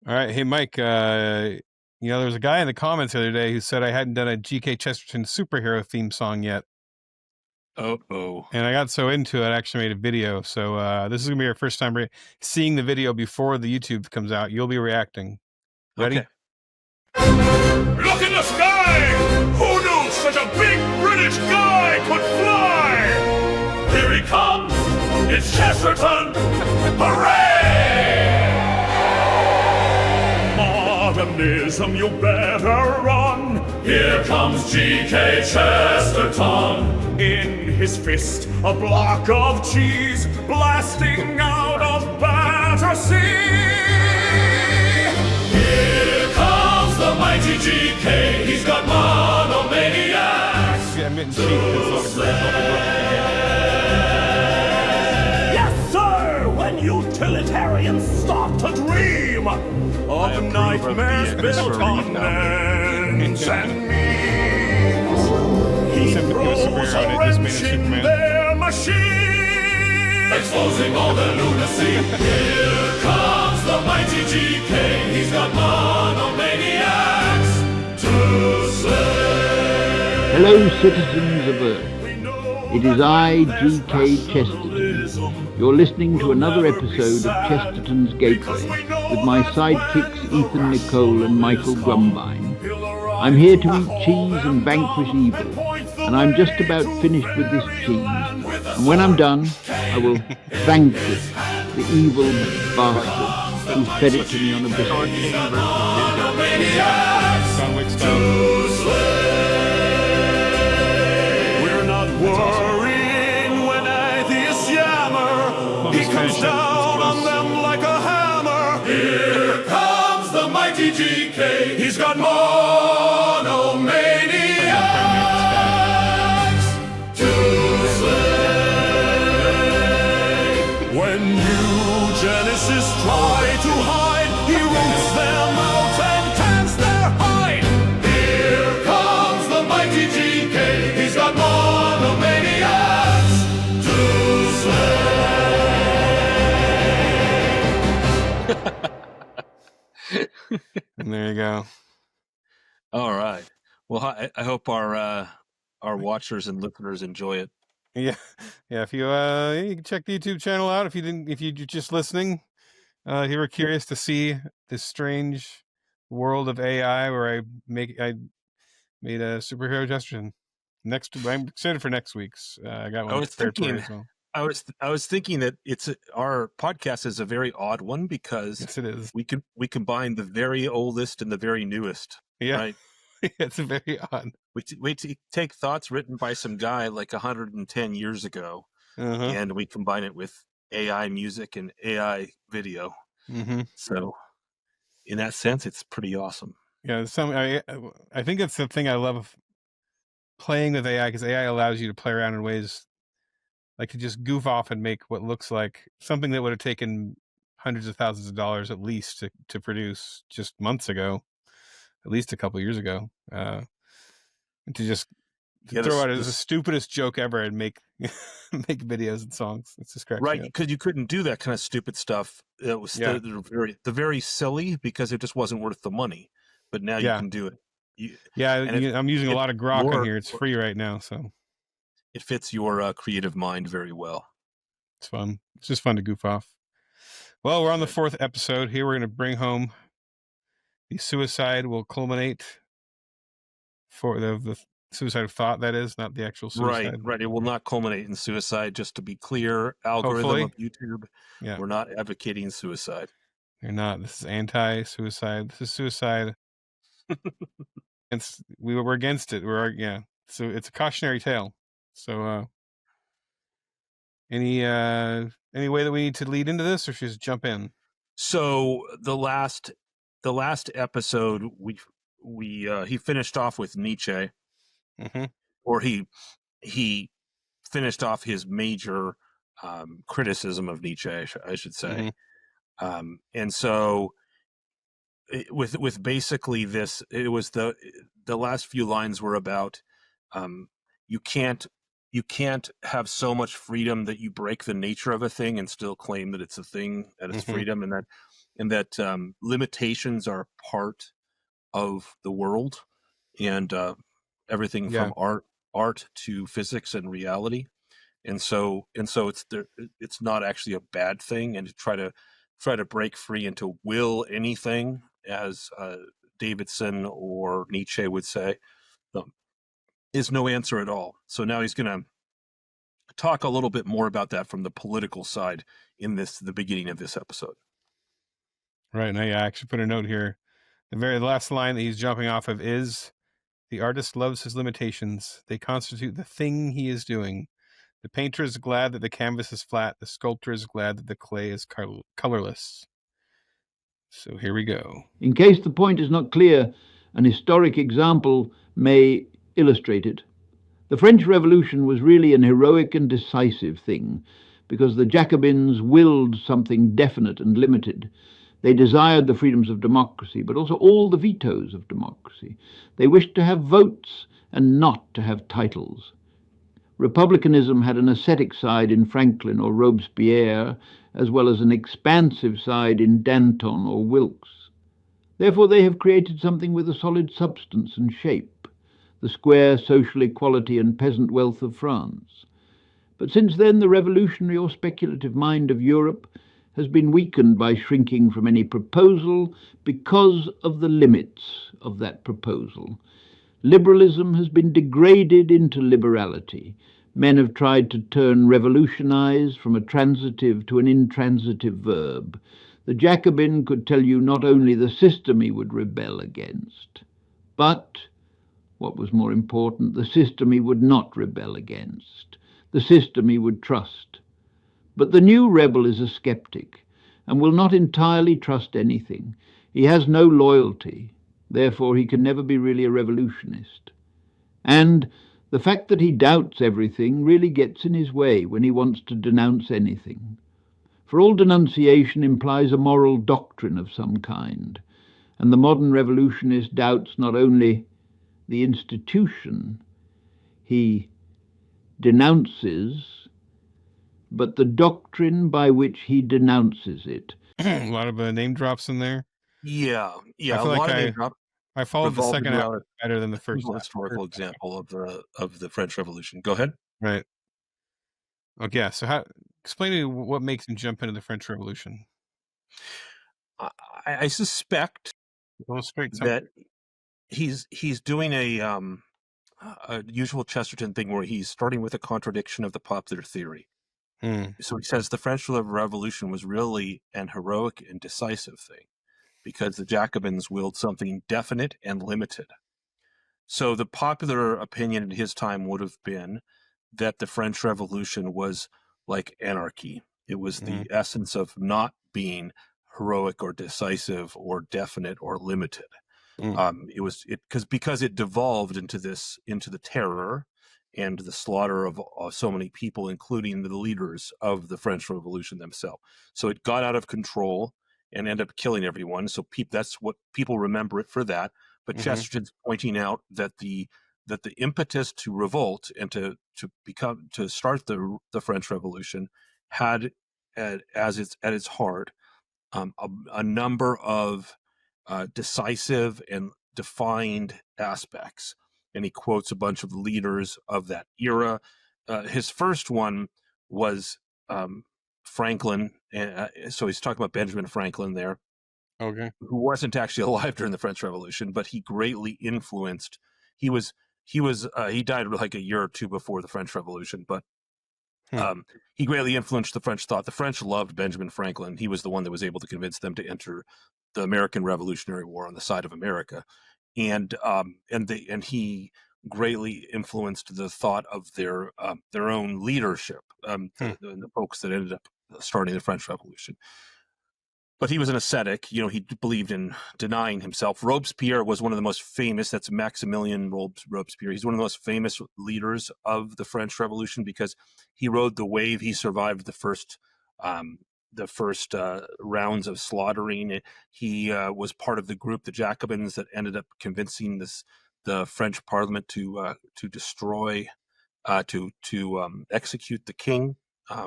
All right. Hey, Mike, there was a guy in the comments the other day who said I hadn't done a GK Chesterton superhero theme song yet. Oh. And I got so into it, I actually made a video. So this is going to be your first time seeing the video before the YouTube comes out. You'll be reacting. Ready? Okay. Look in the sky! Who knew such a big British guy could fly? Here he comes! It's Chesterton! Hooray! Modernism, you better run! Here comes GK Chesterton! In his fist, a block of cheese, blasting out of Battersea! Here comes the mighty GK, he's got monomaniacs! Yeah, mitten cheek. Yes, sir! When utilitarians start to dream of nightmares built on ends and means, he throws a wrench in their machine, exposing all their lunacy. Here comes the mighty GK, he's got monomaniacs to slay. Hello, citizens of Earth. It is I, GK Chesterton. You're listening to another episode of Chesterton's Gateway with my sidekicks Ethan, Nicolle and Michael Grumbine. I'm here to eat cheese and vanquish evil, and I'm just about finished with this cheese. And when I'm done, I will vanquish the evil bastard who fed it to me on a biscuit. Worrying when atheists yammer, he comes down on them like a hammer. Here comes the mighty GK, he's got monomaniacs to slay. When eugenicists try to hide, he roots them out and tans their hide. Here comes the mighty GK, he's got monomaniacs to slay. And there you go. All right. Well, I hope our watchers and listeners enjoy it. Yeah. If you you can check the YouTube channel out if you're just listening. If you were curious to see this strange world of AI where I made a superhero Chesterton. I'm excited for next week's. I got one prepared for you as well. I was thinking that our podcast is a very odd one because yes, it is. We combine the very oldest and the very newest. Yeah, right? It's very odd. We take thoughts written by some guy like 110 years ago, and we combine it with AI music and AI video. Mm-hmm. So, in that sense, it's pretty awesome. Yeah, I think that's the thing I love playing with AI, because AI allows you to play around in ways like to just goof off and make what looks like something that would have taken hundreds of thousands of dollars at least to produce just months ago, at least a couple years ago, and to just throw out as the stupidest joke ever and make videos and songs. It's just crazy. Right, because you couldn't do that kind of stupid stuff. It was the very silly, because it just wasn't worth the money. But now you can do it. I'm using a lot of grok on here. It's free right now, so it fits your creative mind very well. It's fun. It's just fun to goof off. Well, we're on the 4th episode here. We're going to bring home the suicide will culminate for the suicide of thought, that is, not the actual suicide. Right. It will not culminate in suicide, just to be clear. Algorithm of YouTube. Yeah. We're not advocating suicide. You're not. This is anti-suicide. This is suicide. We're against it. So it's a cautionary tale. So any way that we need to lead into this, or should we just jump in? So the last episode he finished off with Nietzsche, or he finished off his major criticism of Nietzsche, I should say, and so with basically this, it was the last few lines were about you can't have so much freedom that you break the nature of a thing and still claim that it's a thing, that it's freedom, and that and that limitations are part of the world, and everything Yeah. from art to physics and reality. And so it's not actually a bad thing, and to try to break free and to will anything, as Davidson or Nietzsche would say, is no answer at all. So now he's going to talk a little bit more about that from the political side in the beginning of this episode. Right. Now, yeah, I actually put a note here. The very last line that he's jumping off of is, "The artist loves his limitations. They constitute the thing he is doing. The painter is glad that the canvas is flat. The sculptor is glad that the clay is colorless." So here we go. In case the point is not clear, an historic example may illustrate it. The French Revolution was really an heroic and decisive thing, because the Jacobins willed something definite and limited. They desired the freedoms of democracy, but also all the vetoes of democracy. They wished to have votes and not to have titles. Republicanism had an ascetic side in Franklin or Robespierre, as well as an expansive side in Danton or Wilkes. Therefore they have created something with a solid substance and shape, the square social equality and peasant wealth of France. But since then the revolutionary or speculative mind of Europe has been weakened by shrinking from any proposal because of the limits of that proposal. Liberalism has been degraded into liberality. Men have tried to turn revolutionize from a transitive to an intransitive verb. The Jacobin could tell you not only the system he would rebel against, but, what was more important, the system he would not rebel against, the system he would trust. But the new rebel is a skeptic and will not entirely trust anything. He has no loyalty. Therefore, he can never be really a revolutionist. And the fact that he doubts everything really gets in his way when he wants to denounce anything. For all denunciation implies a moral doctrine of some kind, and the modern revolutionist doubts not only the institution he denounces, but the doctrine by which he denounces it. A lot of name drops in there. Yeah, I a feel lot like of name drop I followed the revolving second half around better than the a first single half. historical example of the French Revolution. Go ahead. Right. Okay. Yeah. So explain to me what makes him jump into the French Revolution. I suspect Illustrate that something. he's doing a usual Chesterton thing where he's starting with a contradiction of the popular theory. So he says the French Revolution was really an heroic and decisive thing because the Jacobins willed something definite and limited. So the popular opinion in his time would have been that the French Revolution was like anarchy. It was the essence of not being heroic or decisive or definite or limited. Because it devolved into the terror and the slaughter of so many people, including the leaders of the French Revolution themselves. So it got out of control and ended up killing everyone. So that's what people remember it for that. But Chesterton's pointing out that the impetus to revolt and to start the French Revolution had at its heart a number of decisive and defined aspects. And he quotes a bunch of leaders of that era. His first one was Franklin. So he's talking about Benjamin Franklin there. Okay. Who wasn't actually alive during the French Revolution, but he greatly influenced. He died like a year or two before the French Revolution, but he greatly influenced the French thought. The French loved Benjamin Franklin. He was the one that was able to convince them to enter the American Revolutionary War on the side of America, and he greatly influenced the thought of their own leadership, the folks that ended up starting the French Revolution. But he was an ascetic. He believed in denying himself. Robespierre was one of the most famous. That's Maximilien Robespierre. He's one of the most famous leaders of the French Revolution because he rode the wave. He survived the first rounds of slaughtering. He was part of the group, the Jacobins, that ended up convincing the French Parliament to destroy, to execute the king.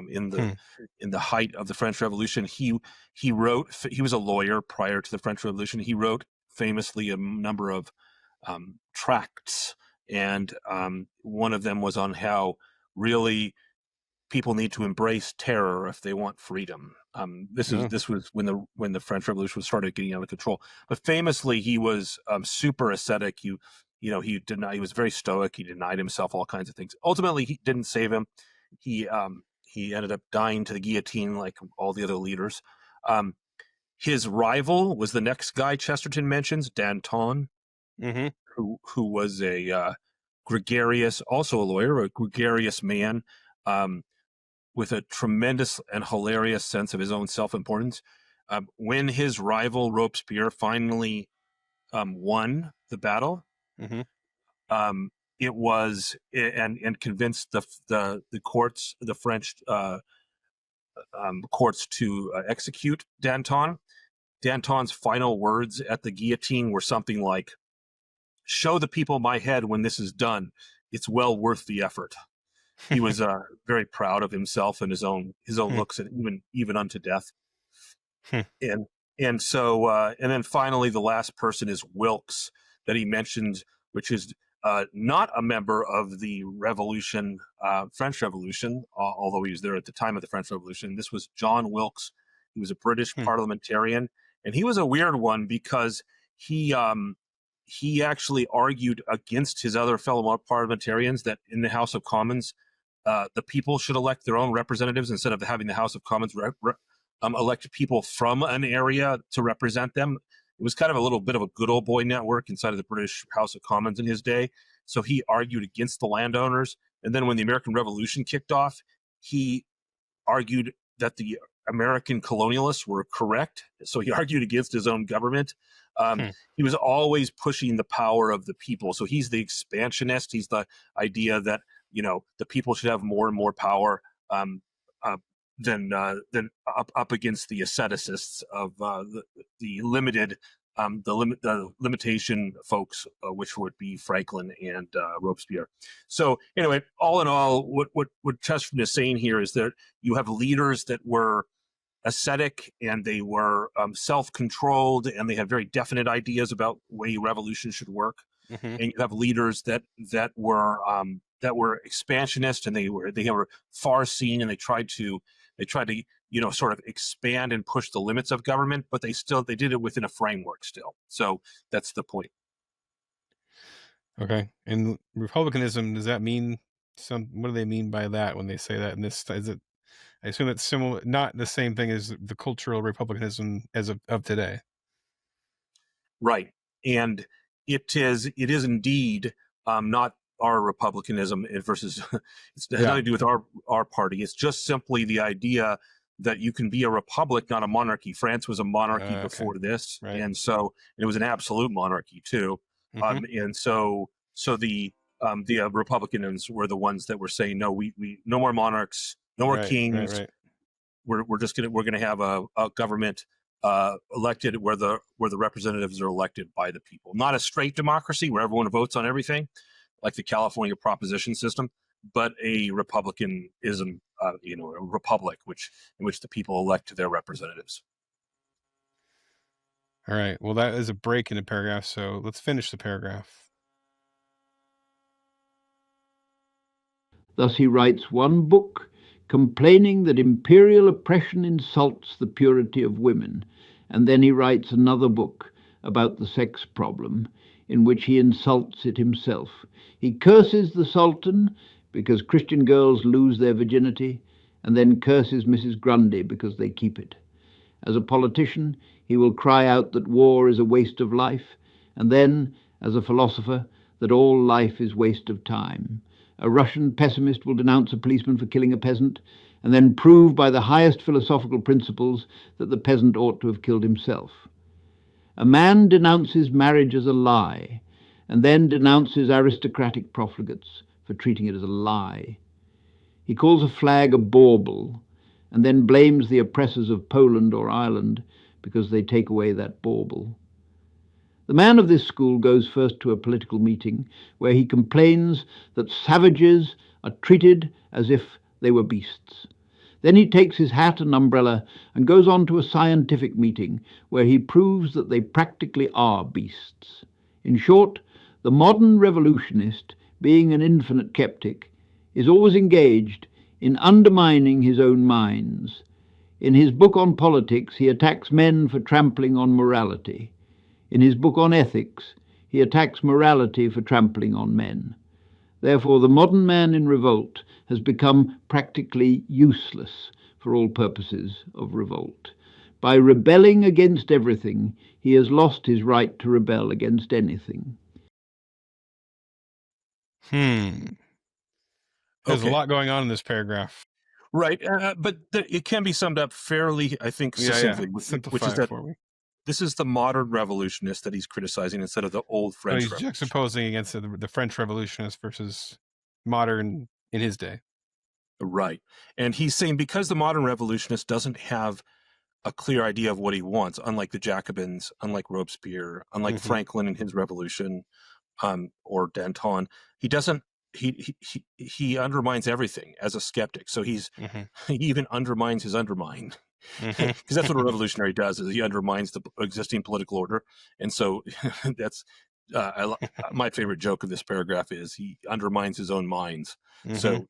in the height of the French Revolution. He wrote. He was a lawyer prior to the French Revolution. He wrote famously a number of tracts, and one of them was on how really people need to embrace terror if they want freedom. This was when the French Revolution started getting out of control. But famously, he was super ascetic. He was very stoic. He denied himself all kinds of things. Ultimately, he didn't save him. He ended up dying to the guillotine like all the other leaders. His rival was the next guy Chesterton mentions, Danton, who was a gregarious, also a lawyer, a gregarious man, with a tremendous and hilarious sense of his own self-importance. When his rival Robespierre finally won the battle, it was and convinced the courts, the French courts, to execute Danton. Danton's final words at the guillotine were something like, "Show the people my head when this is done. It's well worth the effort." He was very proud of himself and his own looks, and even unto death. And so and then finally, the last person is Wilkes that he mentioned, which is not a member of the Revolution, French Revolution, although he was there at the time of the French Revolution. This was John Wilkes. He was a British parliamentarian, and he was a weird one because he actually argued against his other fellow parliamentarians that in the House of Commons, the people should elect their own representatives instead of having the House of Commons elect people from an area to represent them. It was kind of a little bit of a good old boy network inside of the British House of Commons in his day. So he argued against the landowners. And then when the American Revolution kicked off, he argued that the American colonialists were correct. So he argued against his own government. He was always pushing the power of the people. So he's the expansionist. He's the idea that, the people should have more and more power than up against the asceticists of the limited, the limitation folks, which would be Franklin and Robespierre. So anyway, all in all, what Chesterton is saying here is that you have leaders that were ascetic and they were self-controlled and they had very definite ideas about the way revolution should work. And you have leaders that were expansionist and they were far-seeing, and they tried to sort of expand and push the limits of government, but they did it within a framework still. So that's the point. Okay. And republicanism, does that mean what do they mean by that when they say that? And I assume it's similar, not the same thing as the cultural republicanism as of today. Right. And it is indeed not our republicanism versus it's nothing to do with our party. It's just simply the idea that you can be a republic, not a monarchy. France was a monarchy before this, right. And so it was an absolute monarchy too. And so the Republicans were the ones that were saying, no, we no more monarchs, no more kings. Right. We're gonna have a government elected where the representatives are elected by the people, not a straight democracy where everyone votes on everything, like the California proposition system, but a republicanism, a republic in which the people elect their representatives. All right. Well, that is a break in the paragraph, so let's finish the paragraph. Thus he writes one book complaining that imperial oppression insults the purity of women, and then he writes another book about the sex problem, in which he insults it himself. He curses the Sultan because Christian girls lose their virginity, and then curses Mrs. Grundy because they keep it. As a politician, he will cry out that war is a waste of life, and then, as a philosopher, that all life is waste of time. A Russian pessimist will denounce a policeman for killing a peasant, and then prove by the highest philosophical principles that the peasant ought to have killed himself. A man denounces marriage as a lie, and then denounces aristocratic profligates for treating it as a lie. He calls a flag a bauble, and then blames the oppressors of Poland or Ireland because they take away that bauble. The man of this school goes first to a political meeting where he complains that savages are treated as if they were beasts. Then he takes his hat and umbrella and goes on to a scientific meeting where he proves that they practically are beasts. In short, the modern revolutionist, being an infinite skeptic, is always engaged in undermining his own minds. In his book on politics, he attacks men for trampling on morality. In his book on ethics, he attacks morality for trampling on men. Therefore, the modern man in revolt has become practically useless for all purposes of revolt. By rebelling against everything, he has lost his right to rebel against anything. There's a lot going on in this paragraph. Right, but it can be summed up fairly, I think, succinctly, which is that for me. This is the modern revolutionist that he's criticizing instead of the old French he's juxtaposing against the French revolutionists versus modern in his day. Right. And he's saying because the modern revolutionist doesn't have a clear idea of what he wants, unlike the Jacobins, unlike Robespierre, unlike Franklin and his revolution, or Danton, he doesn't. He undermines everything as a skeptic. So he even undermines his undermine, because that's what a revolutionary does: is he undermines the existing political order. And so that's my favorite joke of this paragraph is he undermines his own minds. So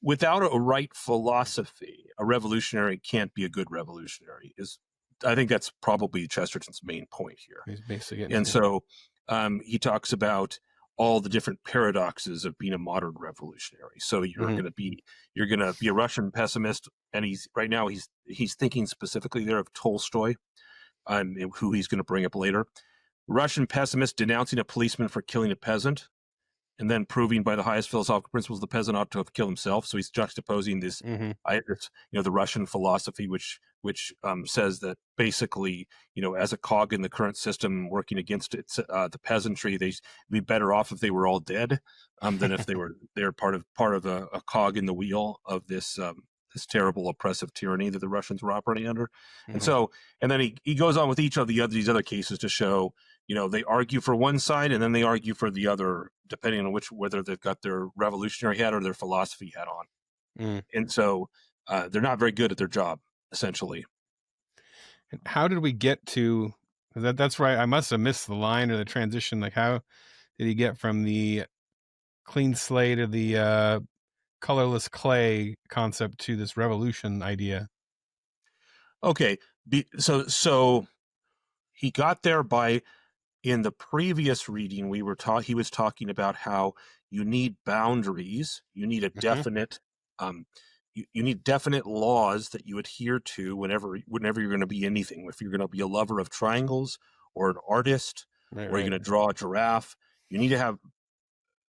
without a right philosophy, a revolutionary can't be a good revolutionary. I think that's probably Chesterton's main point here. He's basically and so he talks about all the different paradoxes of being a modern revolutionary. So you're going to be a Russian pessimist, and he's thinking specifically there of Tolstoy, who he's going to bring up later. Russian pessimist denouncing a policeman for killing a peasant, and then proving by the highest philosophical principles the peasant ought to have killed himself. So he's juxtaposing this, the Russian philosophy, which says that basically, as a cog in the current system working against it, the peasantry, they'd be better off if they were all dead than if they're part of a cog in the wheel of this terrible oppressive tyranny that the Russians were operating under. And then he goes on with each of these other cases to show, they argue for one side and then they argue for the other, depending on whether they've got their revolutionary hat or their philosophy hat on. And so they're not very good at their job, essentially. How did we get to that? That's right. I must have missed the line or the transition. Like, how did he get from the clean slate or the colorless clay concept to this revolution idea? Okay. So he got there by, in the previous reading, he was talking about how you need boundaries. You need a definite, you need definite laws that you adhere to whenever you're going to be anything. If you're going to be a lover of triangles or an artist, or you're going to draw a giraffe, you need to have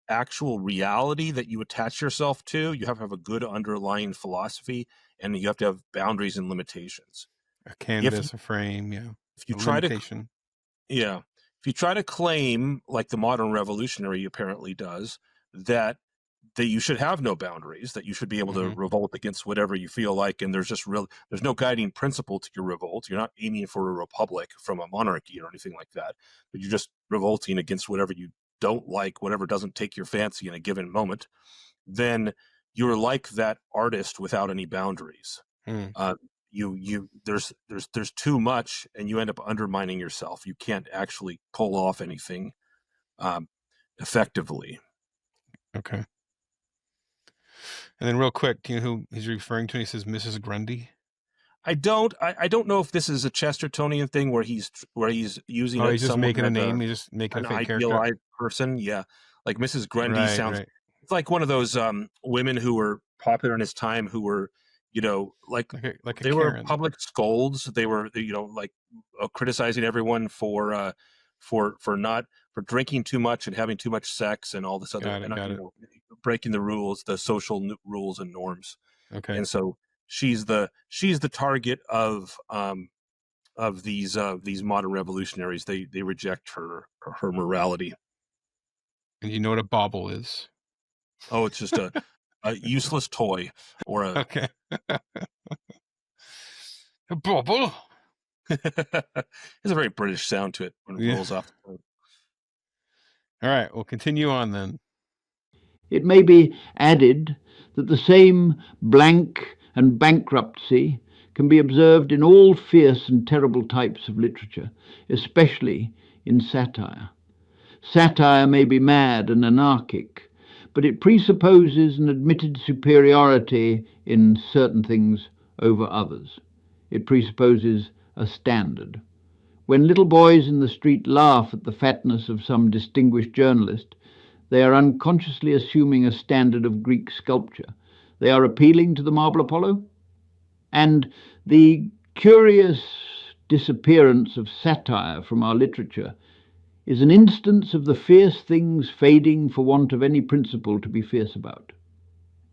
actual reality that you attach yourself to. You have to have a good underlying philosophy, and you have to have boundaries and limitations. A canvas, a frame, If you try if you try to claim, like the modern revolutionary apparently does, that you should have no boundaries, that you should be able to revolt against whatever you feel like, and there's no guiding principle to your revolt. You're not aiming for a republic from a monarchy or anything like that, but you're just revolting against whatever you don't like, whatever doesn't take your fancy in a given moment. Then you're like that artist without any boundaries. There's too much, and you end up undermining yourself. You can't actually pull off anything effectively. Okay. And then real quick, do you know who he's referring to? He says Mrs. Grundy. I don't know if this is a Chestertonian thing where he's using. He's just making a name. He's just making a fake idealized person. Yeah, like Mrs. Grundy sounds. Right. It's like one of those women who were popular in his time, who were, they were public scolds. They were, criticizing everyone for drinking too much and having too much sex and all this other, breaking the rules, the social rules and norms. Okay. And so she's the target of these modern revolutionaries. They reject her morality. And you know what a bauble is? Oh, it's just a useless toy, or a okay. A bauble. There's a very British sound to it when it rolls off. All right, we'll continue on then. It may be added that the same blank and bankruptcy can be observed in all fierce and terrible types of literature, especially in satire. Satire may be mad and anarchic, but it presupposes an admitted superiority in certain things over others. It presupposes a standard. When little boys in the street laugh at the fatness of some distinguished journalist, they are unconsciously assuming a standard of Greek sculpture. They are appealing to the marble Apollo. And the curious disappearance of satire from our literature is an instance of the fierce things fading for want of any principle to be fierce about.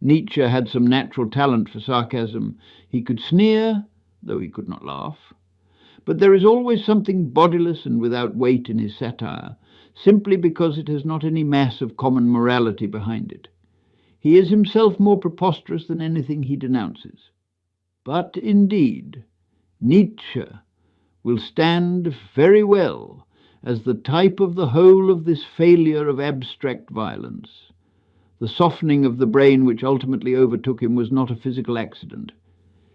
Nietzsche had some natural talent for sarcasm. He could sneer, though he could not laugh. But there is always something bodiless and without weight in his satire, simply because it has not any mass of common morality behind it. He is himself more preposterous than anything he denounces. But indeed, Nietzsche will stand very well as the type of the whole of this failure of abstract violence. The softening of the brain which ultimately overtook him was not a physical accident.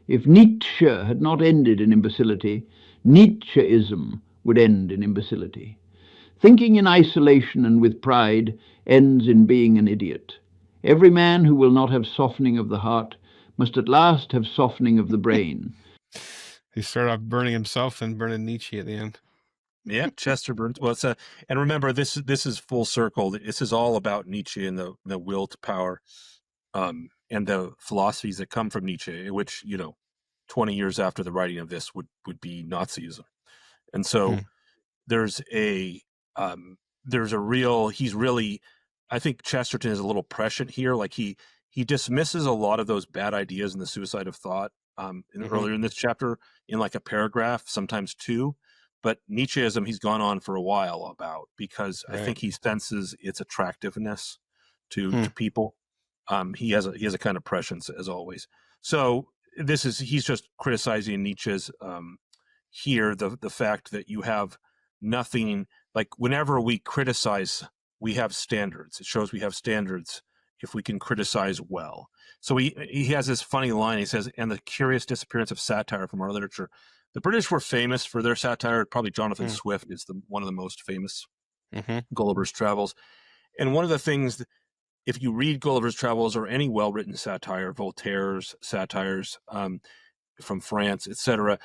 If Nietzsche had not ended in imbecility, Nietzscheism would end in imbecility. Thinking in isolation and with pride ends in being an idiot. Every man who will not have softening of the heart must at last have softening of the brain. He started off burning himself and burning Nietzsche at the end. Yeah, Chester burns. Well, and remember, this is full circle. This is all about Nietzsche and the will to power, and the philosophies that come from Nietzsche, which 20 years after the writing of this would be Nazism. And so there's a real. He's really. I think Chesterton is a little prescient here. Like he dismisses a lot of those bad ideas in the suicide of thought earlier in this chapter in like a paragraph, sometimes two. But Nietzscheism he's gone on for a while about because I think he senses its attractiveness to people. He has a kind of prescience as always. So he's just criticizing Nietzsche's here the fact that you have nothing like whenever we criticize. We have standards. It shows we have standards if we can criticize well. So he has this funny line. He says, and the curious disappearance of satire from our literature. The British were famous for their satire. Probably Jonathan Swift is one of the most famous. Gulliver's Travels. And one of the things, if you read Gulliver's Travels or any well-written satire, Voltaire's satires from France, etc.,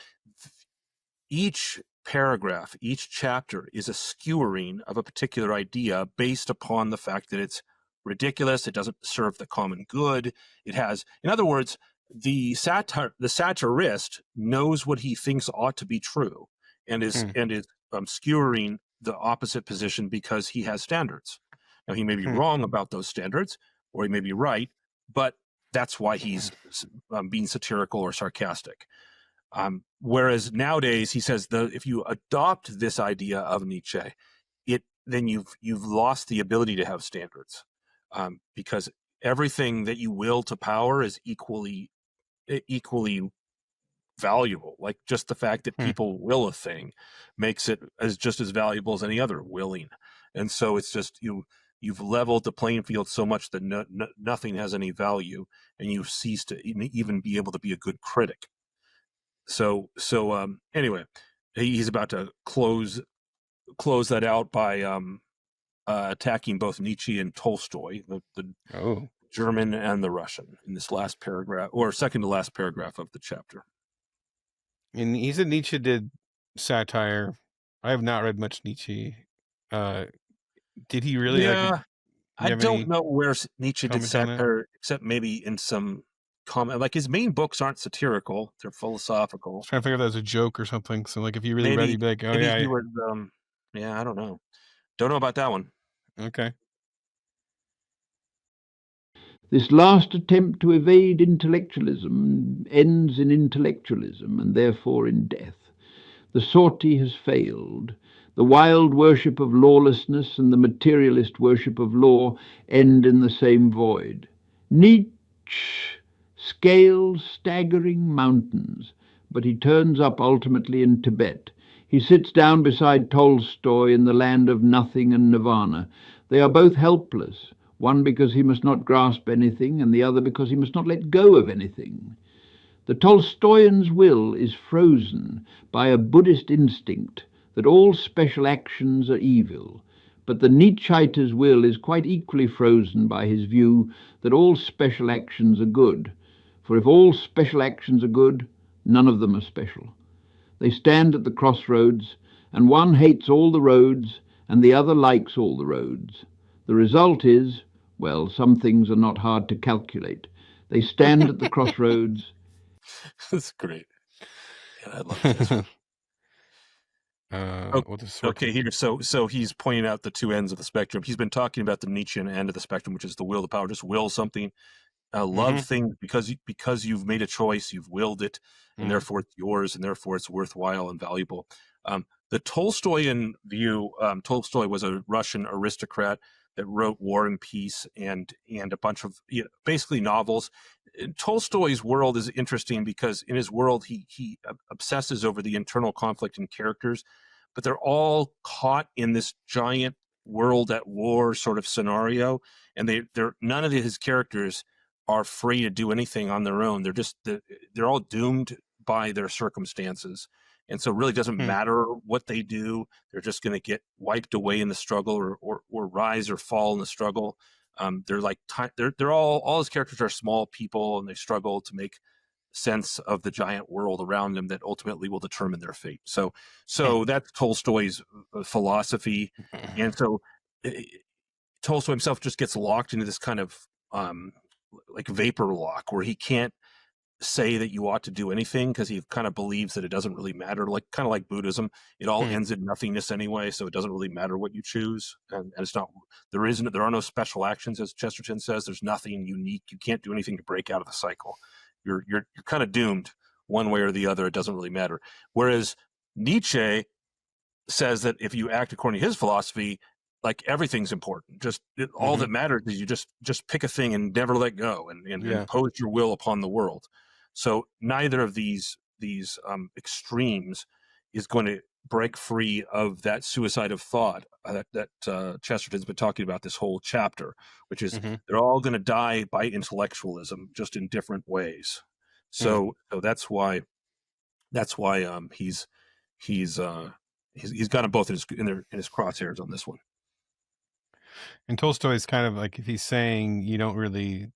each paragraph, each chapter is a skewering of a particular idea based upon the fact that it's ridiculous, it doesn't serve the common good. It has, in other words, the satirist knows what he thinks ought to be true and is skewering the opposite position because he has standards. Now he may be wrong about those standards, or he may be right, but that's why he's being satirical or sarcastic. Whereas nowadays, he says if you adopt this idea of Nietzsche, then you've lost the ability to have standards, because everything that you will to power is equally valuable. Like just the fact that people will a thing makes it just as valuable as any other willing. And so it's just you've leveled the playing field so much that nothing has any value, and you cease to even be able to be a good critic. So anyway, he's about to close that out by attacking both Nietzsche and Tolstoy, the German and the Russian, in this last paragraph, or second to last paragraph of the chapter. And he said Nietzsche did satire. I have not read much Nietzsche. Did he really? Yeah, I don't know where Nietzsche did satire, except maybe in some comment. Like his main books aren't satirical; they're philosophical. I was trying to figure if that was a joke or something. So, like, if you really read, you'd be like, "Oh yeah." He would, I don't know. Don't know about that one. Okay. This last attempt to evade intellectualism ends in intellectualism and therefore in death. The sortie has failed. The wild worship of lawlessness and the materialist worship of law end in the same void. Nietzsche scales staggering mountains, but he turns up ultimately in Tibet. He sits down beside Tolstoy in the land of nothing and nirvana. They are both helpless. one because he must not grasp anything, and the other because he must not let go of anything. The Tolstoyan's will is frozen by a Buddhist instinct that all special actions are evil, but the Nietzscheiter's will is quite equally frozen by his view that all special actions are good, for if all special actions are good, none of them are special. They stand at the crossroads, and one hates all the roads, and the other likes all the roads. The result is, well, some things are not hard to calculate. They stand at the crossroads. That's great. Yeah, I love this. Okay, here. So he's pointing out the two ends of the spectrum. He's been talking about the Nietzschean end of the spectrum, which is the will, the power. Just will something, love things because you've made a choice, you've willed it, and therefore it's yours, and therefore it's worthwhile and valuable. The Tolstoyan view. Tolstoy was a Russian aristocrat that wrote War and Peace and a bunch of basically novels. Tolstoy's world is interesting because in his world he obsesses over the internal conflict in characters, but they're all caught in this giant world at war sort of scenario, and they're none of his characters are free to do anything on their own. They're all doomed by their circumstances. And so it really doesn't matter what they do. They're just going to get wiped away in the struggle or rise or fall in the struggle. They're all his characters are small people, and they struggle to make sense of the giant world around them that ultimately will determine their fate. So that's Tolstoy's philosophy. And so Tolstoy himself just gets locked into this kind of like vapor lock where he can't say that you ought to do anything because he kind of believes that it doesn't really matter, kind of like Buddhism. It all ends in nothingness anyway, so it doesn't really matter what you choose, and it's not there are no special actions, as Chesterton says. There's nothing unique. You can't do anything to break out of the cycle. You're kind of doomed one way or the other. It doesn't really matter. Whereas Nietzsche says that if you act according to his philosophy, like everything's important. All that matters is you just pick a thing and never let go and impose your will upon the world. So neither of these extremes is going to break free of that suicide of thought that Chesterton's been talking about this whole chapter, which is they're all going to die by intellectualism, just in different ways. So that's why he's got them both in his crosshairs on this one. And Tolstoy is kind of like, if he's saying you don't really,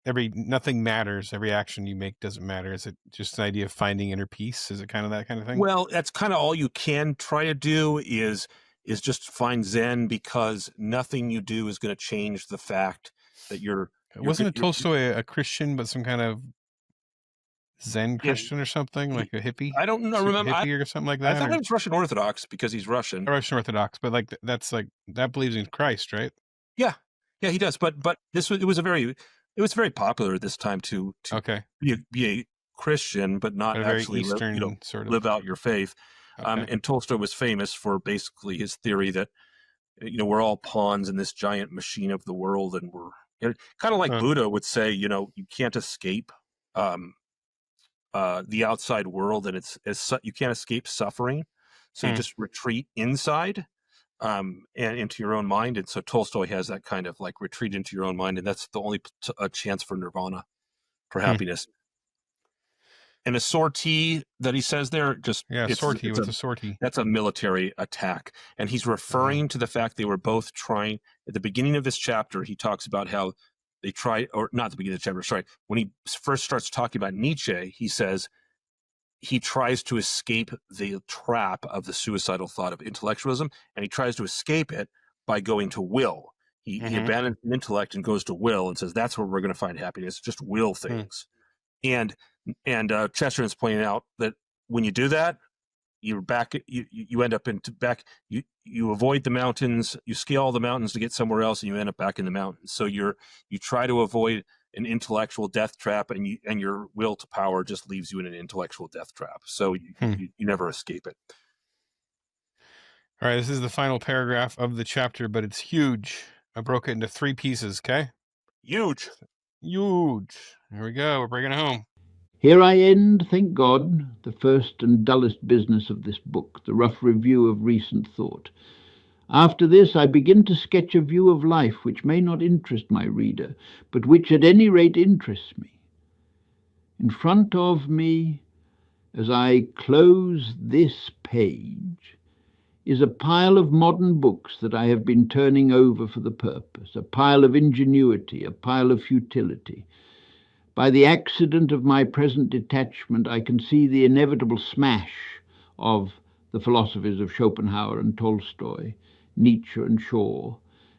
nothing matters, every action you make doesn't matter. Is it just an idea of finding inner peace? Is it kind of that kind of thing? Well, that's kind of all you can try to do is just find Zen, because nothing you do is going to change the fact that Wasn't Tolstoy a Christian, but some kind of Zen Christian or something, like a hippie? I don't know. Remember, hippie or something like that? I thought it was Russian Orthodox because he's Russian. Russian Orthodox, but like that's like that believes in Christ, right? Yeah, he does. But it was very popular at this time to be a Christian, but not actually live out your faith. Okay. And Tolstoy was famous for basically his theory that we're all pawns in this giant machine of the world, and we're kind of like Buddha would say, you can't escape the outside world, and you can't escape suffering, so you just retreat inside and into your own mind. And so Tolstoy has that kind of like retreat into your own mind, and that's the only chance for nirvana, for happiness. And a sortie that he says there, sortie with a sortie. That's a military attack, and he's referring to the fact they were both trying. At the beginning of this chapter, he talks about how they tried, or not the beginning of the chapter, sorry. When he first starts talking about Nietzsche, he says he tries to escape the trap of the suicidal thought of intellectualism, and he tries to escape it by going to will. He abandons intellect and goes to will and says that's where we're going to find happiness. Just will things. And Chesterton's pointing out that when you do that, you're back. You end up you avoid the mountains. You scale the mountains to get somewhere else, and you end up back in the mountains. So you try to avoid an intellectual death trap, and your will to power just leaves you in an intellectual death trap. So you never escape it. All right, this is the final paragraph of the chapter, but it's huge. I broke it into 3 pieces. Okay. Huge. Here we go. We're bringing it home. Here I end, thank God, the first and dullest business of this book, the rough review of recent thought. After this, I begin to sketch a view of life which may not interest my reader, but which at any rate interests me. In front of me, as I close this page, is a pile of modern books that I have been turning over for the purpose, a pile of ingenuity, a pile of futility. By the accident of my present detachment, I can see the inevitable smash of the philosophies of Schopenhauer and Tolstoy, Nietzsche and Shaw,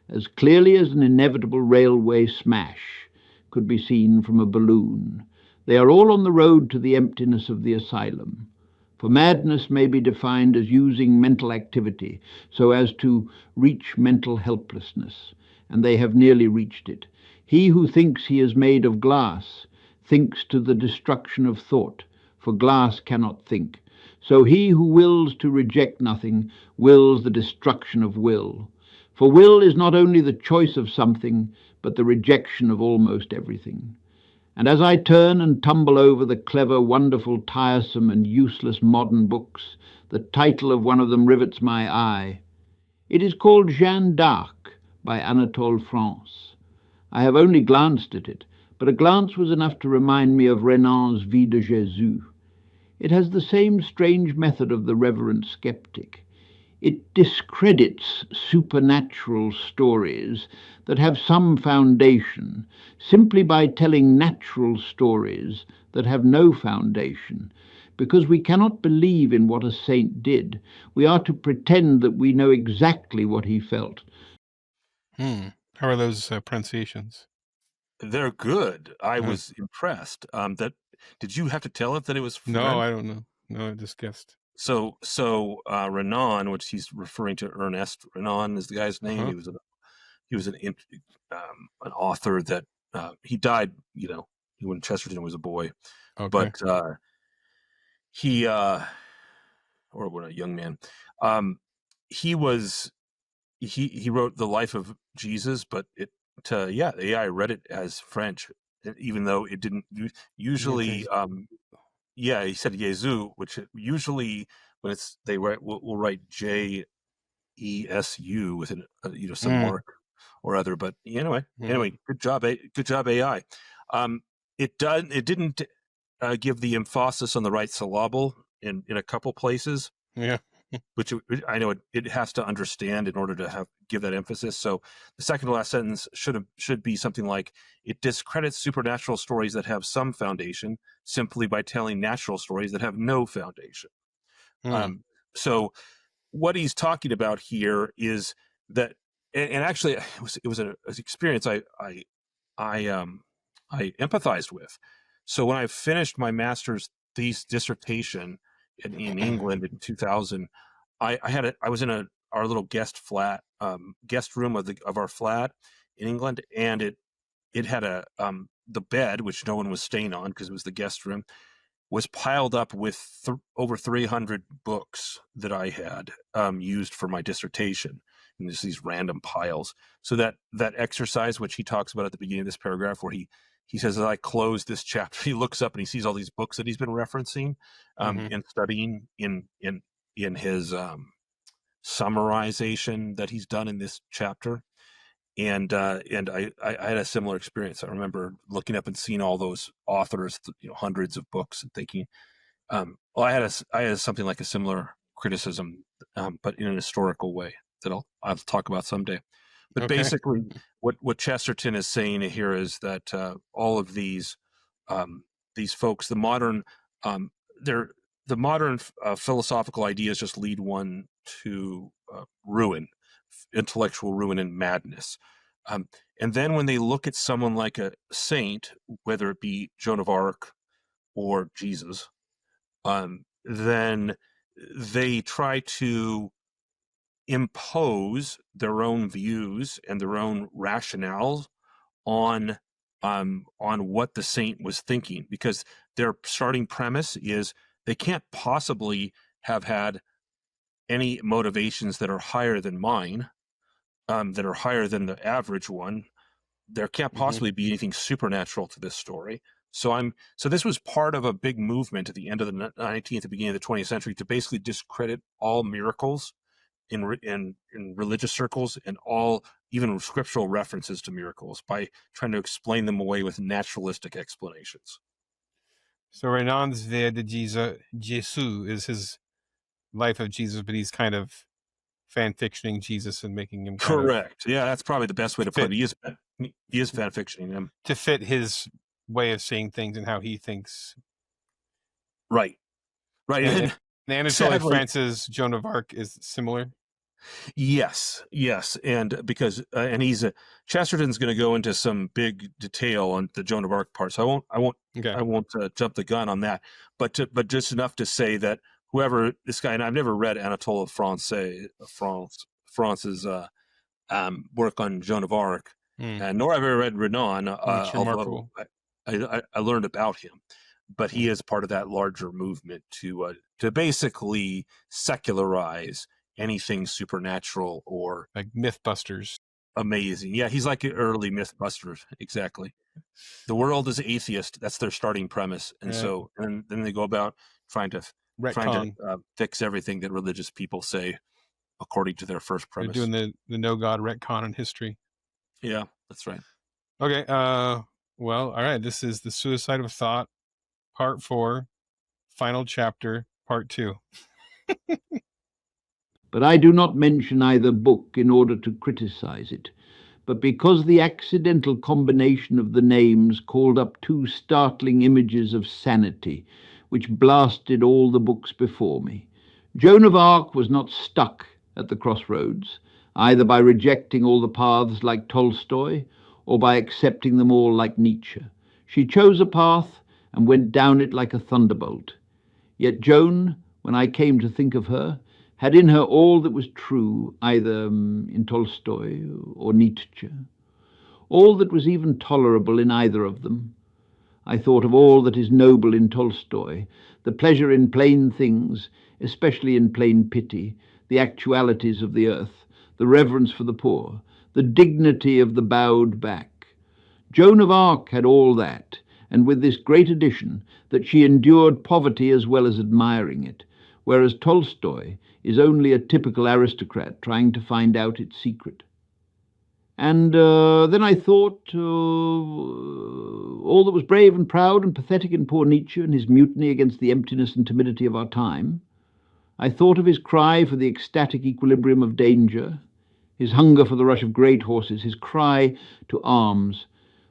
as clearly as an inevitable railway smash could be seen from a balloon. They are all on the road to the emptiness of the asylum. For madness may be defined as using mental activity so as to reach mental helplessness, and they have nearly reached it. He who thinks he is made of glass thinks to the destruction of thought, for glass cannot think. So he who wills to reject nothing wills the destruction of will. For will is not only the choice of something, but the rejection of almost everything. And as I turn and tumble over the clever, wonderful, tiresome, and useless modern books, the title of one of them rivets my eye. It is called Jeanne d'Arc by Anatole France. I have only glanced at it, but a glance was enough to remind me of Renan's Vie de Jésus. It has the same strange method of the reverent skeptic. It discredits supernatural stories that have some foundation simply by telling natural stories that have no foundation. Because we cannot believe in what a saint did, we are to pretend that we know exactly what he felt. How are those pronunciations? They're good. I was impressed. Did you have to tell it that it was French? No, I don't know. No, I just guessed. So Renan, which he's referring to, Ernest Renan is the guy's name. He was an author that he died, when Chesterton was a boy. Okay. But he or when a young man, he wrote The Life of Jesus, but the AI read it as French, even though it didn't usually. He said Jesu, which usually when will write Jesu with some mark or other. But anyway, good job AI. It didn't give the emphasis on the right syllable in a couple places. Yeah. Which I know it has to understand in order to give that emphasis. So the second to last sentence should be something like, it discredits supernatural stories that have some foundation simply by telling natural stories that have no foundation. So what he's talking about here is that, and actually it was an experience I empathized with. So when I finished my master's dissertation in England in 2000, I was in our little guest room of our flat in England, and it had the bed, which no one was staying on because it was the guest room, was piled up with over 300 books that I had used for my dissertation, and just these random piles. So that exercise, which he talks about at the beginning of this paragraph, where he says, as I close this chapter, he looks up and he sees all these books that he's been referencing and studying in his summarization that he's done in this chapter. And I had a similar experience. I remember looking up and seeing all those authors, hundreds of books, and thinking, I had something like a similar criticism, but in an historical way that I'll talk about someday. But basically, what Chesterton is saying here is that all of these folks, the modern philosophical ideas just lead one to ruin, intellectual ruin and madness. And then when they look at someone like a saint, whether it be Joan of Arc or Jesus, then they try to impose their own views and their own rationales on what the saint was thinking, because their starting premise is they can't possibly have had any motivations that are higher than mine, that are higher than the average one. There can't possibly be anything supernatural to this story. So this was part of a big movement at the end of the 19th, the beginning of the 20th century, to basically discredit all miracles in religious circles and all even scriptural references to miracles by trying to explain them away with naturalistic explanations. So Renan's Vie de Jesus is his life of Jesus, but he's kind of fan fictioning Jesus and making him kind Correct. Yeah, that's probably the best way to put it. He is fan fictioning him to fit his way of seeing things and how he thinks. Right. And Anatole sadly, France's Joan of Arc is similar. Yes, and because and Chesterton's going to go into some big detail on the Joan of Arc part, so I won't jump the gun on that, but just enough to say that whoever this guy, and I've never read Anatole France's work on Joan of Arc, and nor have I read Renan, although I learned about him, but he is part of that larger movement to basically secularize anything supernatural or like Mythbusters. Amazing. Yeah, he's like early Mythbusters. Exactly. The world is atheist. That's their starting premise. And so and then they go about trying to fix everything that religious people say according to their first premise. They're doing the no God retcon in history. Yeah, that's right. Okay. Well, all right. This is The Suicide of Thought, Part 4, Final Chapter, Part 2. But I do not mention either book in order to criticize it, but because the accidental combination of the names called up two startling images of sanity, which blasted all the books before me. Joan of Arc was not stuck at the crossroads, either by rejecting all the paths like Tolstoy, or by accepting them all like Nietzsche. She chose a path and went down it like a thunderbolt. Yet Joan, when I came to think of her, had in her all that was true, either in Tolstoy or Nietzsche, all that was even tolerable in either of them. I thought of all that is noble in Tolstoy, the pleasure in plain things, especially in plain pity, the actualities of the earth, the reverence for the poor, the dignity of the bowed back. Joan of Arc had all that, and with this great addition, that she endured poverty as well as admiring it, whereas Tolstoy is only a typical aristocrat trying to find out its secret. And then I thought all that was brave and proud and pathetic in poor Nietzsche and his mutiny against the emptiness and timidity of our time. I thought of his cry for the ecstatic equilibrium of danger, his hunger for the rush of great horses, his cry to arms.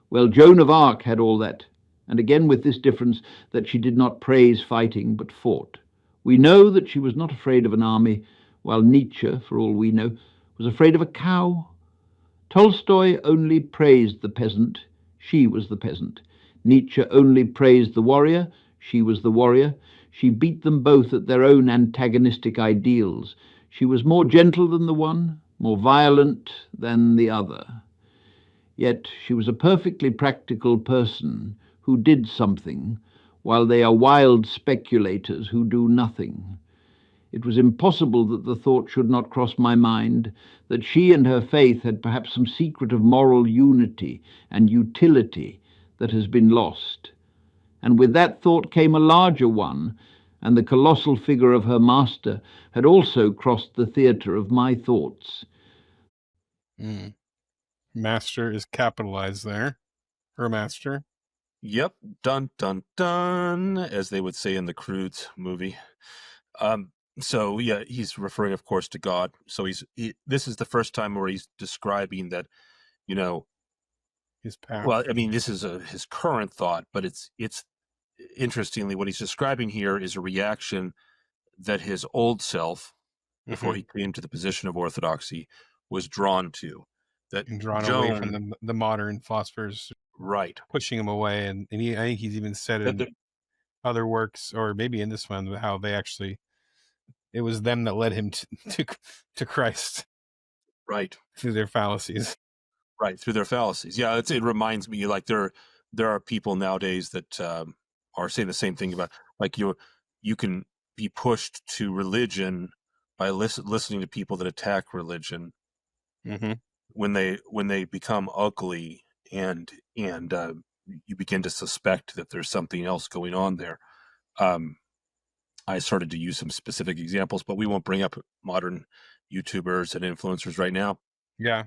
Well, Joan of Arc had all that, and again with this difference that she did not praise fighting but fought. We know that she was not afraid of an army, while Nietzsche, for all we know, was afraid of a cow. Tolstoy only praised the peasant, she was the peasant. Nietzsche only praised the warrior, she was the warrior. She beat them both at their own antagonistic ideals. She was more gentle than the one, more violent than the other. Yet she was a perfectly practical person who did something, while they are wild speculators who do nothing. It was impossible that the thought should not cross my mind that she and her faith had perhaps some secret of moral unity and utility that has been lost. And with that thought came a larger one, and the colossal figure of her master had also crossed the theatre of my thoughts. Master is capitalized there. Her master. Yep, dun dun dun, as they would say in the Croods movie. So yeah, he's referring, of course, to God. So this is the first time where he's describing that, his path. Well, I mean, this is his current thought, but it's interestingly what he's describing here is a reaction that his old self, before he came to the position of orthodoxy, was drawn to. That and drawn away from the modern philosophers. Right. Pushing him away. And I think he's even said in other works, or maybe in this one, how they actually, it was them that led him to Christ. Right. Through their fallacies. Right. Through their fallacies. Yeah. It reminds me, like, there are people nowadays that are saying the same thing about, like, you can be pushed to religion by listening to people that attack religion. When they become ugly and you begin to suspect that there's something else going on there. I started to use some specific examples, but we won't bring up modern YouTubers and influencers right now. Yeah.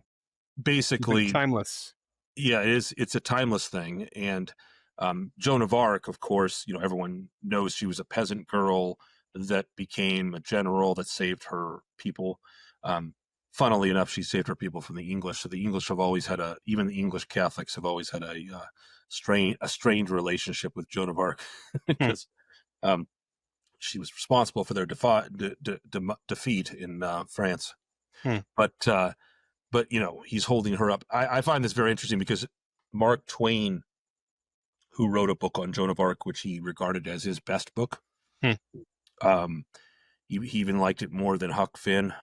Basically, timeless. Yeah, it's a timeless thing. And Joan of Arc, of course, everyone knows she was a peasant girl that became a general that saved her people. Funnily enough, she saved her people from the English. So the English have always had even the English Catholics have always had a strained relationship with Joan of Arc because she was responsible for their defeat in France. But he's holding her up. I find this very interesting because Mark Twain, who wrote a book on Joan of Arc, which he regarded as his best book, he even liked it more than Huck Finn.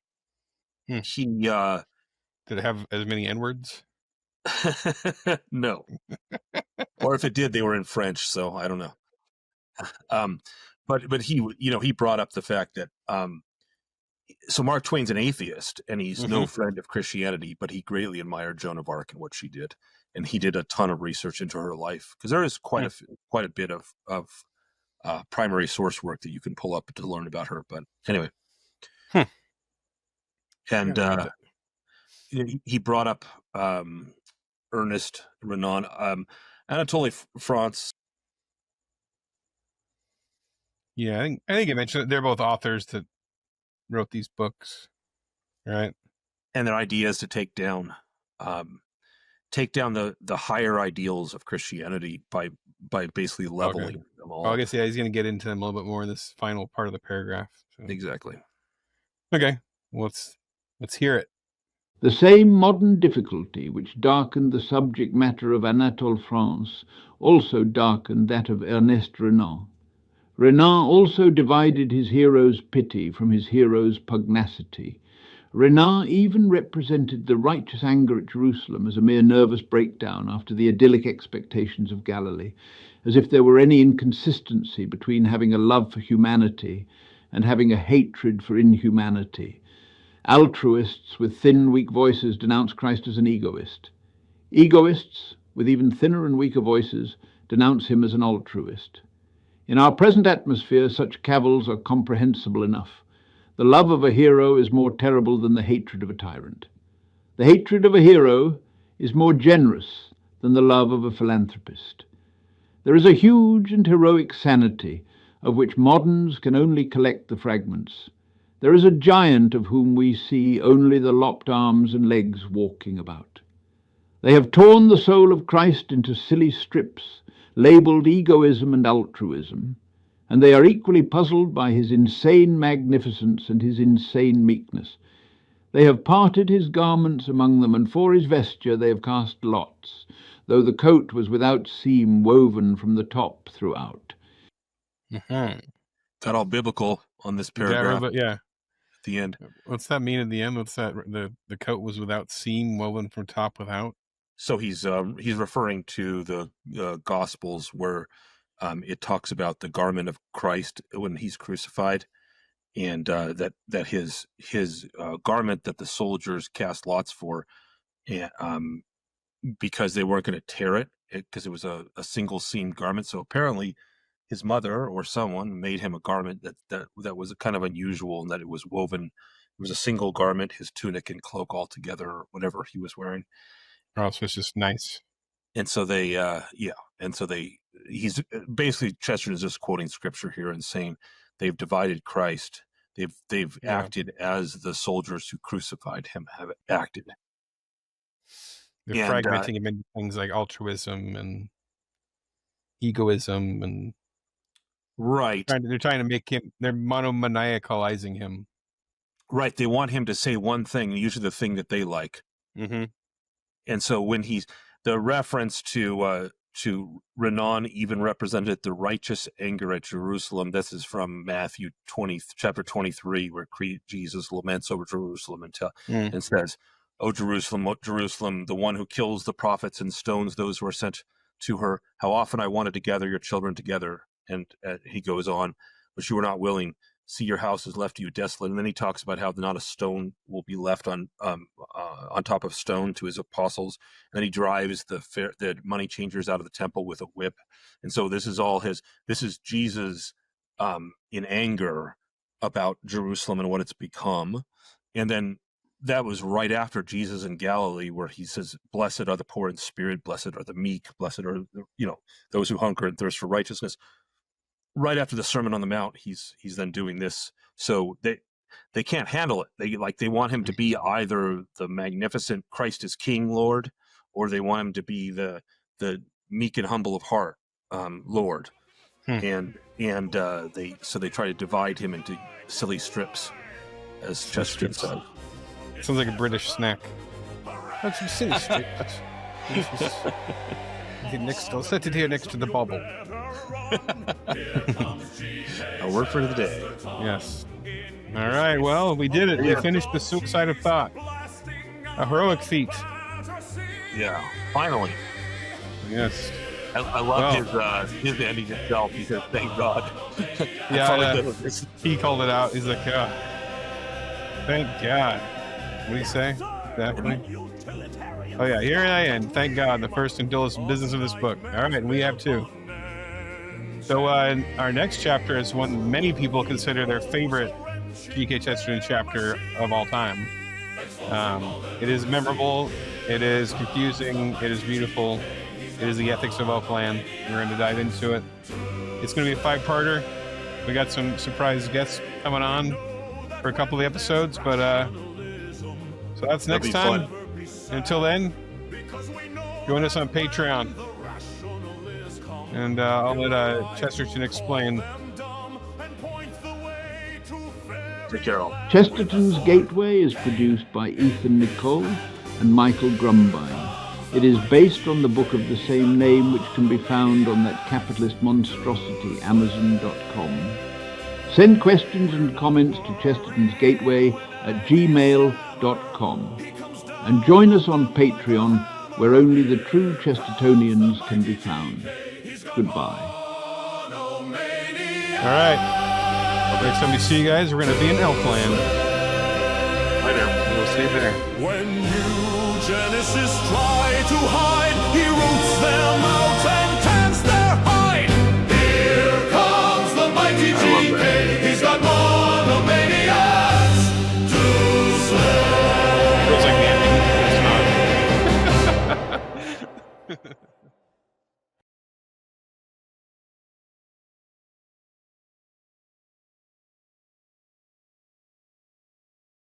He did it have as many N-words? No. Or if it did, they were in French, so I don't know. But he brought up the fact that so Mark Twain's an atheist, and he's no friend of Christianity, but he greatly admired Joan of Arc and what she did, and he did a ton of research into her life because there is quite a bit of primary source work that you can pull up to learn about her. But anyway, and he brought up Ernest Renan, Anatole France. Yeah, I think you mentioned they're both authors that wrote these books, right? And their ideas to take down the higher ideals of Christianity by basically leveling them all. Well, I guess he's going to get into them a little bit more in this final part of the paragraph. So. Exactly. Okay, well, let's hear it. The same modern difficulty which darkened the subject matter of Anatole France also darkened that of Ernest Renan. Renan also divided his hero's pity from his hero's pugnacity. Renan even represented the righteous anger at Jerusalem as a mere nervous breakdown after the idyllic expectations of Galilee, as if there were any inconsistency between having a love for humanity and having a hatred for inhumanity. Altruists with thin, weak voices denounce Christ as an egoist. Egoists, with even thinner and weaker voices, denounce him as an altruist. In our present atmosphere, such cavils are comprehensible enough. The love of a hero is more terrible than the hatred of a tyrant. The hatred of a hero is more generous than the love of a philanthropist. There is a huge and heroic sanity of which moderns can only collect the fragments. There is a giant of whom we see only the lopped arms and legs walking about. They have torn the soul of Christ into silly strips, labeled egoism and altruism, and they are equally puzzled by his insane magnificence and his insane meekness. They have parted his garments among them, and for his vesture they have cast lots, though the coat was without seam woven from the top throughout. Got all biblical on this paragraph. Yeah. At the end. What's that mean at the end? What's that? The coat was without seam, woven from top without? So he's referring to the Gospels where it talks about the garment of Christ when he's crucified, and that his garment that the soldiers cast lots for, because they weren't going to tear it because it was a single seamed garment. So apparently his mother or someone made him a garment that was kind of unusual, and that it was woven. It was a single garment, his tunic and cloak all together, or whatever he was wearing. Oh, so it's just nice. And so he's basically, Chesterton is just quoting scripture here and saying they've divided Christ. They've acted as the soldiers who crucified him have acted. They're fragmenting him into things like altruism and egoism, and right. They're trying to make him. They're monomaniacalizing him. Right. They want him to say one thing, usually the thing that they like. Mm-hmm. And so when the reference to Renan even represented the righteous anger at Jerusalem. This is from Matthew chapter 23, where Jesus laments over Jerusalem and says, "O Jerusalem, the one who kills the prophets and stones those who are sent to her, how often I wanted to gather your children together." And he goes on, "But you were not willing. See, your house is left to you desolate." And then he talks about how not a stone will be left on top of stone to his apostles. And then he drives the money changers out of the temple with a whip. And so this is Jesus in anger about Jerusalem and what it's become. And then that was right after Jesus in Galilee, where he says, "Blessed are the poor in spirit, blessed are the meek, blessed are those who hunger and thirst for righteousness." Right after the Sermon on the Mount, he's then doing this. So they can't handle it. They want him to be either the magnificent Christ is King Lord, or they want him to be the meek and humble of heart Lord. And they try to divide him into silly strips, as Chesterton said. Sounds like a British snack. That's some silly strips. I'll set it here next to the bubble. A word for the day. Yes. All right. Well, we did it. We finished the Suicide of Thought. A heroic feat. Yeah. Finally. Yes. I love his ending itself. He says, "Thank God." He called it out. He's like, "Thank God." What do you say? Exactly. Oh yeah, here I am. Thank God, the first and dullest business of this book. All right, and we have two. So our next chapter is one many people consider their favorite GK Chesterton chapter of all time. It is memorable. It is confusing. It is beautiful. It is the ethics of Oakland. We're going to dive into it. It's going to be a 5-parter. We got some surprise guests coming on for a couple of the episodes, but so that's next time. Fun. Until then, join us on Patreon, and I'll let Chesterton explain. Take care, all. Chesterton's Gateway is produced by Ethan Nicolle and Michael Grumbine. It is based on the book of the same name, which can be found on that capitalist monstrosity, Amazon.com. Send questions and comments to Chesterton's Gateway at gmail.com. And join us on Patreon, where only the true Chestertonians can be found. Goodbye. All right. Next time we see you guys, we're going to be in Elfland. Bye there. We'll see you there. When Genesis try to hide, he roots them out.